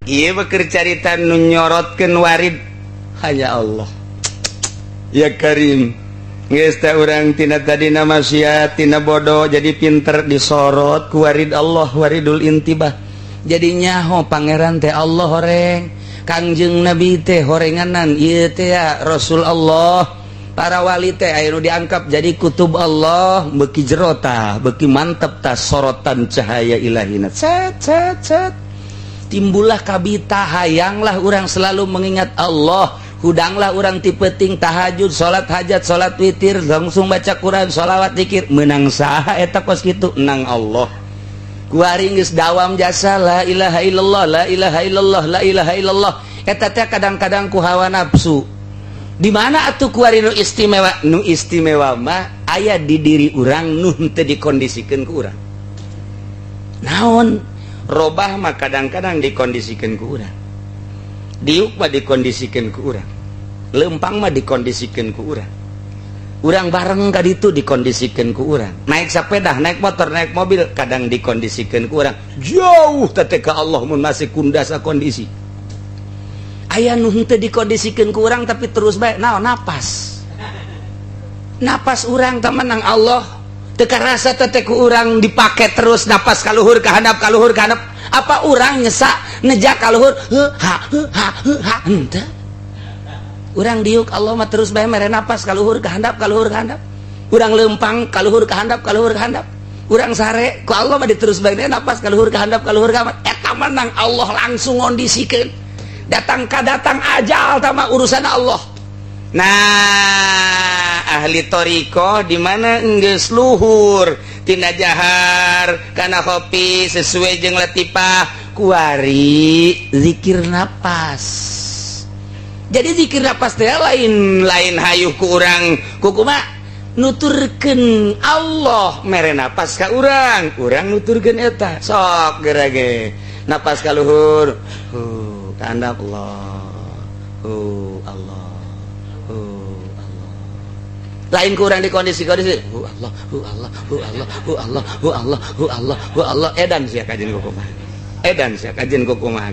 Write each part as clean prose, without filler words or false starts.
Iya bekercarita nunyorotkan warid hanya Allah ya Karim ngesta orang tina tadi nama maksiat tina bodoh jadi pinter disorot ku warid Allah waridul intibah jadi nyaho pangeran teh Allah horeng Kangjeng Nabi teh horenganan ieu teh ya Rasul Allah para wali teh aya nu diangkap jadi kutub Allah beuki jero tah beuki mantep tah sorotan cahaya ilahina cet timbullah kabita hayanglah orang selalu mengingat Allah hudanglah orang tipeting tahajud salat hajat salat witir langsung baca Quran sholawat zikir menang saha eta kos kitu nang Allah kuari geus dawam jasa la ilaha illallah la ilaha illallah la ilaha illallah eta teh kadang-kadang ku hawa nafsu di mana atuh kuari nu istimewa mah aya di diri urang nu teu dikondisikeun ku urang naon robah mah kadang-kadang dikondisikan ku urang diuk mah dikondisikan ku urang lempang mah dikondisikan ku urang bareng ka ditu dikondisikan ku urang naik sepeda naik motor naik mobil kadang dikondisikan ku urang jauh teh ka Allah mun masih kundasa kondisi aya nu henteu dikondisikan ku urang tapi terus bae naon napas urang teh menang Allah teka rasa tete ku urang dipake terus napas kaluhur kahandap apa urang nyesa nejak kaluhur ha henteu urang diuk Allah mah terus bae mere napas kaluhur kahandap urang lempang kaluhur kahandap urang sare ku Allah mah diterus bae napas kaluhur kahandap eta menang Allah langsung ngondisikeun datang ajal tama urusan Allah. Nah ahli toriko dimana enggeus luhur tina jahar kana kopi sesuai jeung latifah kuari zikir napas jadi zikir napas teh lain hayuh ku urang kumaha nuturkeun Allah mere napas ka urang nuturkeun eta sok geura ge napas ka luhur kana Allah Allah lain kurang di kondisi Allah edan sia kajen kumaha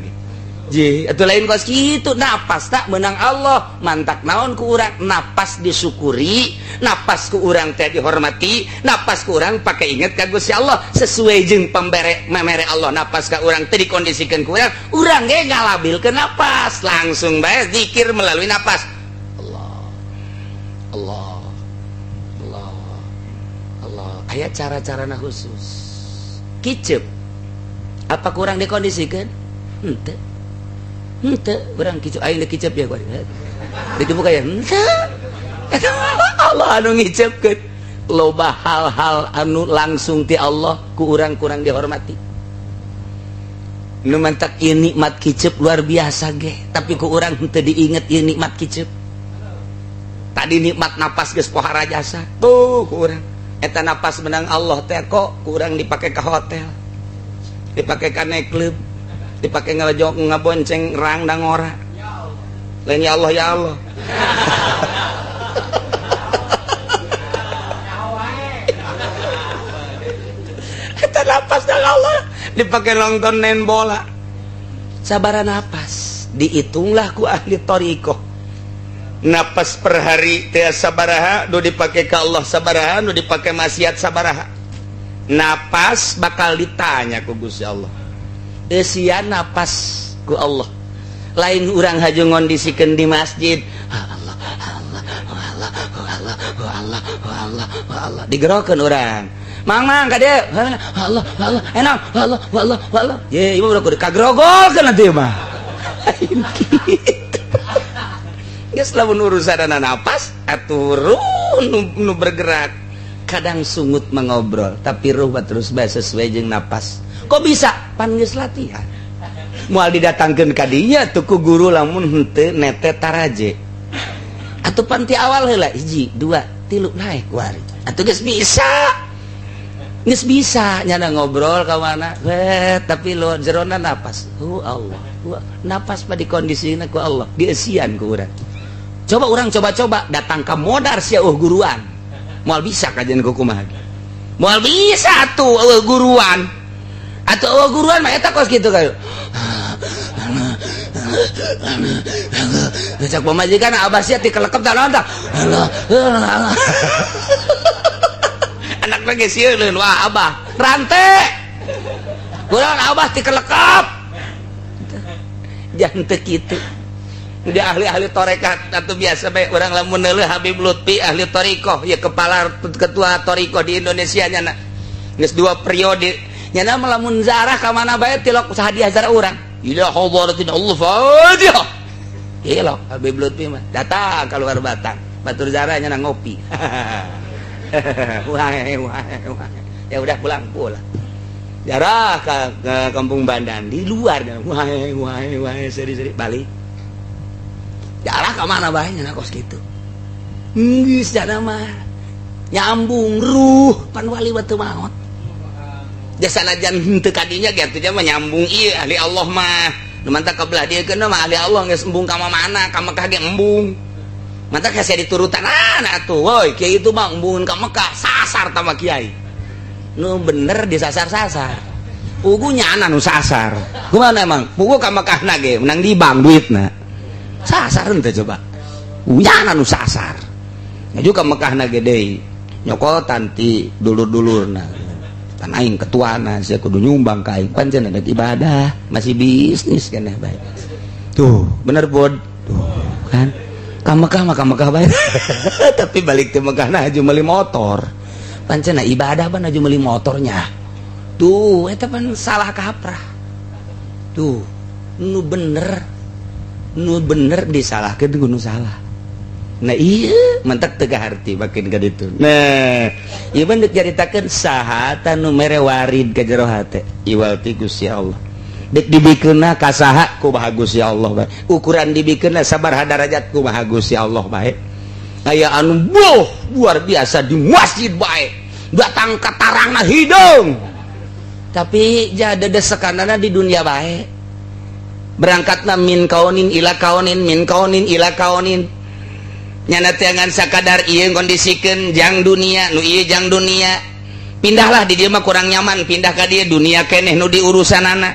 ji atuh lain kos kitu napas tak menang Allah mantak naon ku urang napas disyukuri napas ku urang teh dihormati napas ku urang pake inget ka Gusti Allah sesuai jeung memere Allah napas ka urang teh dikondisikeun ku urang ge ngalabilkeun napas langsung bae zikir melalui napas Allah aya cara-carana khusus kicep apa kurang dikondisikan henteu urang kicep aing kicep ya kuari itu bukan ya Allah anu ngicepkeun loba hal-hal anu langsung ti Allah ku urang kurang dihormati nu mantak ieu nikmat kicep luar biasa ge tapi ku urang henteu diinget ieu nikmat kicep tadi nikmat napas geus pohara jasa tuh ku urang eta napas menang Allah teh kok kurang dipake ke hotel dipake ke nightclub dipake ngabonceng rang dan ngora lain ya Allah ya Allah eta napas menang Allah dipake nonton main bola sabaraha napas dihitunglah ku ahli thariqah napas per hari teh sabaraha nu dipake ka Allah sabaraha nu dipake maksiat sabaraha napas bakal ditanya ku Gusti Allah eusian napas ku Allah lain urang haju ngondisikeun di masjid Allah digerokeun urang mang ka dieu Allah enak Allah ye ieu udah kudu kagrogolkeun atuh mah geus lamun urusanna napas aturun nu bergerak kadang sungut mengobrol tapi ruh terus bae sesuai jeung napas kok bisa pan geus latihan moal didatangkeun ka dinya tuh ku guru lamun henteu nete taraje atuh pan ti awal heula 1 2 3 naik wari atuh geus bisa nyana ngobrol ka mana tapi lo jerona napas Allah napas pa dikondisina ku Allah dieusian ku urang coba orang coba datang ke modar sia guruan moal bisa kajian kumaha moal bisa tuh guruan atau guruan mah eta kos kitu kayu cek pamajikan abah sia ti kelekep tah naon tah anak lagi sieun wah abah rante kurang abah ti kelekep jangan teu kitu dia ahli-ahli torekat atau biasa bae urang lamun neuleuh Habib Lutfi ahli torikoh ya kepala ketua torikoh di Indonesia nya geus 2 periode nya lamun zarah ka mana bae tilok hadiah zarah urang ila hadratin Allah Fatihah ilok Habib Lutfi mah datang keluar Batang batur zarah nya ngopi wah ya udah pulang jarah ke Kampung Bandan di luar wah seri-seri balik jarah ke mana banyak kos gitu geus jana mah nyambung ruh pan wali batu maut jasa najan henteu kadinya gitu nya mah nyambung ieu ahli Allah mah nu mantap kabelah dia keuna mah ahli Allah geus embung ka mana ka Mekah ge embung mantap kasih diturutan atuh woi kiai itu mah embungeun ka Mekah sasar tama kiai nu bener disasar-sasar pugunya anak nu sasar gimana emang pugu ka Mekah na ge menang di bank duitna sasar ente coba uyana nu sasar ngaju ka Mekah na ge deui nyokotan ti dulur-dulurna tan aing ketuana sia kudu nyumbang ka aing pancen ada ibadah masih bisnis keneh bae tuh bener bod tuh kan ka Mekah bae tapi balik ke Mekah na aju meuli motor pancen ibadah ban aju meuli motornya tuh eta pan salah kaprah tuh nu bener disalahkan nu salah nah iya mentak tega harti makin ka ditu nah ieu mah deuk caritakeun saha nu mere warid ka jero hate iwal ti Gusti Allah dek dibikeunna ka saha ku Maha Gusti Allah bae ukuran dibikeunna sabaraha darajat ku Maha Gusti Allah bae aya anu luar biasa di masjid bae datang katarangna hidung tapi jada desekanana di dunia bae berangkatna min kaunin ila kaunin min kaunin ila kaunin nyana teangan sakadar ieu kondisikeun jang dunia nu ieu jang dunia pindahlah di dieu mah kurang nyaman pindah ka dieu dunia keneh nu diurusanana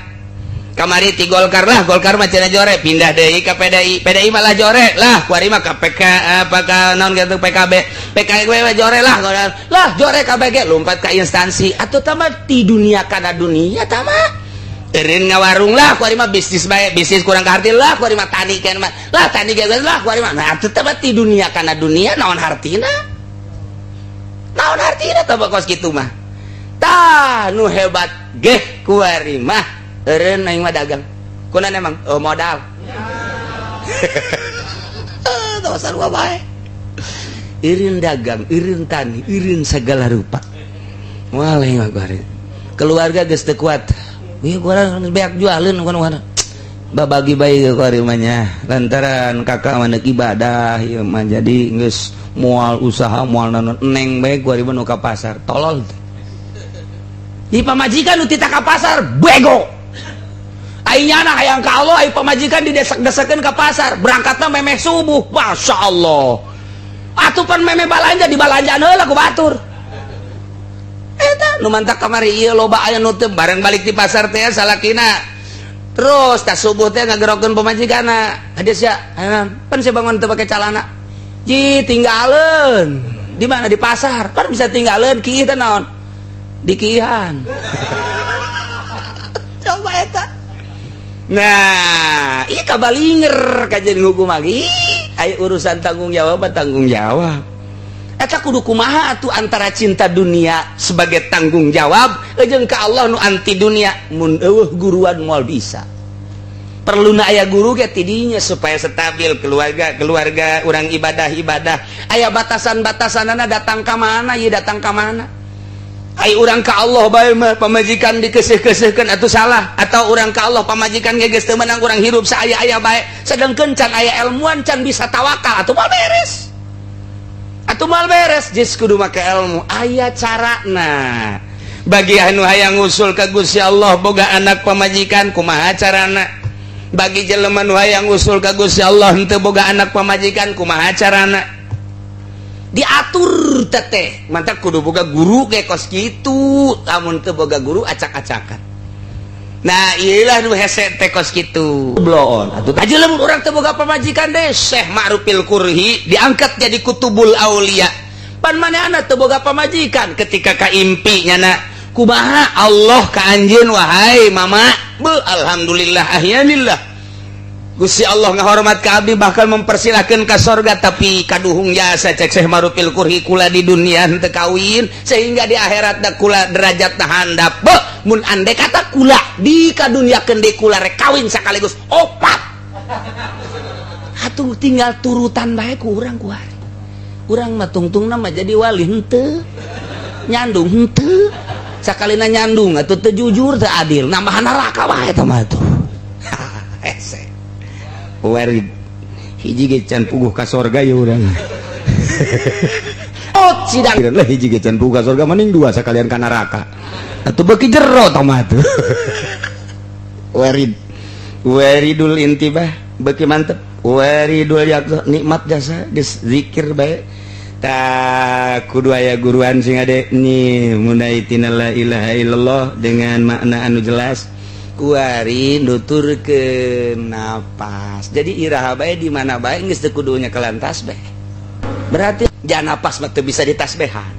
kamari ti Golkar lah Golkar mah cenah jore pindah deui ka PDI malah jore lah kuari mah ka PK apa ka naon gitu PKB PKW jore lah jore ka BG lompat ka instansi atuh tah mah ti dunia kana dunia tah mah eureun ngawarung lah kuari mah bisnis bae bisnis kurang kaharti lah kuari mah tani kan mah lah tani ge lah kuari mah nah atuh teh ti dunia kana dunia naon hartina teh kos kitu mah tah nu hebat ge kuari mah eureun aing mah dagang kunaon emang modal tah sarua bae eureun dagang eureun tani eureun segala rupa moal aing mah kuari keluarga geus teu kuat iya kurang banyak jualin kan babagi bayi ke kuarimanya lantaran kakak mana ibadah ya mah jadi geus moal usaha moal nanon neng bae kuarima nu ka pasar tolol di pamajikan nu tita ka pasar bego aingna hayang ka Allah ai pamajikan didesek-desekeun ka pasar berangkatna memeh subuh masya Allah atuh pan memeh balanja di balanjaan heula ku batur eta nu mantak kamari ieu loba aya nu teu bareng balik di pasar teh salakina terus tas subuh teh ngagerokeun pamajikanna hades ya pan saya bangun teu pake calana ji tinggalin di mana di pasar pan bisa tinggalin kieu teh naon di kieuhan coba eta nah ieu kabalinger kajian hukum lagi aya urusan tanggung jawab eta kudu kumaha atuh antara cinta dunia sebagai tanggung jawab jeung ka Allah nu anti dunia mun eueuh guruan moal bisa perluna aya guru ge tidinya supaya stabil keluarga urang ibadah aya batasan-batasanana datang ka mana ieu datang ka mana ai urang ka Allah bae mah pamajikan dikeuseuh-keuseuhkeun atuh salah atau urang ka Allah pamajikan ge geus teu meunang urang hirup saaya-aya bae sedengkeun can aya ilmuan can bisa tawakal atuh mal beres jis kudu make ilmu aya carana bagi anu hayang ngusul ka Gusti Allah boga anak pamajikan kumaha carana bagi jelema nu hayang ngusul ka Gusti Allah henteu boga anak pamajikan kumaha carana diatur teteh mantap kudu boga guru ge kos kitu lamun teu boga guru acak-acakan Nah iyalah nu hese teh kos kitu bloon atuh aja lamun urang teu boga pamajikan deh Syekh Ma'rufil Qurhi diangkat jadi kutubul aulia pan manehna teu boga pamajikan ketika ka impi nyana kumaha Allah ka anjeun wahai mama beuh alhamdulillah ahyanillah Gusti Allah ngahormat ka abdi bahkan mempersilahkeun ka sorga tapi kaduhung jasa cek Syekh Ma'rufil Qurhi kula di dunia teu kawin sehingga di akhirat da kula derajatna handap beuh mun ande kata kula di kadunyakeun deui kula rek kawin sakaligus 4 atuh tinggal turutan bae ku urang ku hari urang mah tungtungna mah jadi wali henteu nyandung henteu sakalina nyandung atuh teu jujur teu adil nambahan neraka wae eta mah atuh hese warid hiji ge can puguh ka sorga ya urang oh sidang lah hiji ge can puguh ka sorga mending 2 sakalian ka neraka atuh beuki jero tah mah atuh waridul intibah beuki mantep waridul nikmat jasa geus zikir bae ta kudu aya guruan sing ade ni munaitina la ilaha illallah dengan makna anu jelas kuari nuturkeun napas jadi iraha bae di mana bae geus teu kudunya kelan tasbih berarti jangan napas mah teu bisa ditasbihan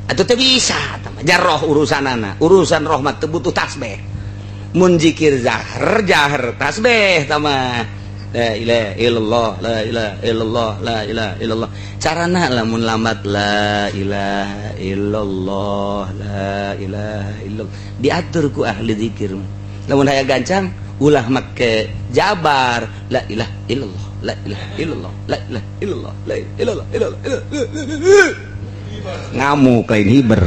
atuh teu bisa jarroh urusanana urusan roh mah teu butuh tasbih mun zikir jahar tasbih tama la ilaha illallah la ilaha illallah la ilaha illallah carana lamun lambat la ilaha illallah la ilaha illallah diatur ku ahli zikir lamun aya gancang ulah make jabar la ilaha illallah la ilaha illallah la ilaha illallah la ilaha illallah ngamuk lain hiber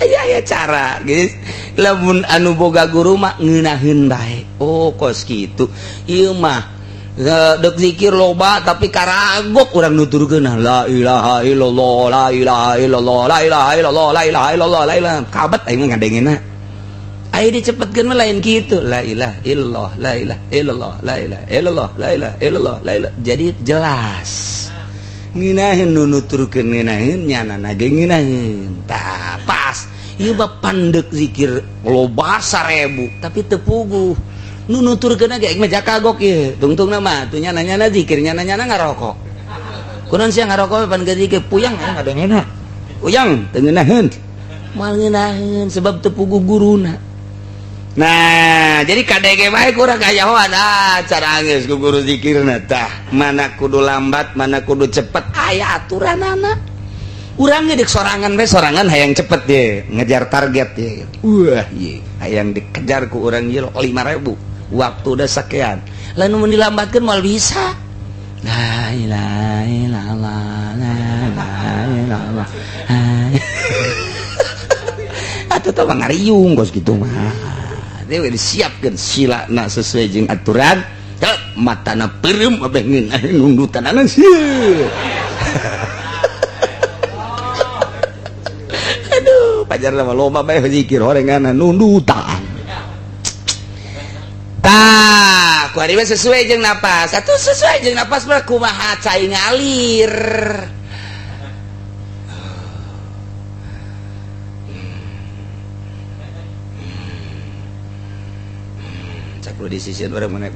aya cara guys lamun anu boga guru mah ngeunaheun bae oh kos kitu ieu mah dek zikir loba tapi karagok urang nuturkeun la ilaha illallah la ilaha illallah la ilaha illallah la ilaha illallah la ilaha kabet aing ngadengena aya dicepetkeun mah lain kitu la ilaha illallah la ilaha illallah la ilaha illallah la ilaha illallah la ilaha jadi jelas ngeunaheun nu nuturkeun ngeunaheun nyanana ge ngeunaheun tah pas ieu mah pandek zikir loba 1000 tapi teu puguh nu nuturkeun ge mah jakagok ieu tungtungna mah tuh nyana-nyana zikir nyana-nyana ngarokok kunaon sia ngarokok pan ge zikir puyang ngadengena puyang teu ngeunaheun moal ngeunaheun sebab teu puguh guruna nah jadi kadege bae kurang kayahoan cara geus ku guru zikirna tah mana kudu lambat mana kudu cepet aya aturanana urang ge dik sorangan bae sorangan hayang cepet ye ngejar target ye wah ye hayang dikejar ku urang ye 5.000 waktu udah sekian lalu mun dilambatkeun moal bisa la ilaha illallah la ilaha illallah atuh teh ngariung kos kitu mah dewe disiapkeun silana sesuai jeung aturan matana peureum abeh ngeunaheun nundutanana sieun aduh pajarna mah loba bae zikir horenganna nundutan tah kuari mah sesuai jeung napas atuh sesuai jeung napas mah kumaha cai ngalir cak lu disisieun urang menek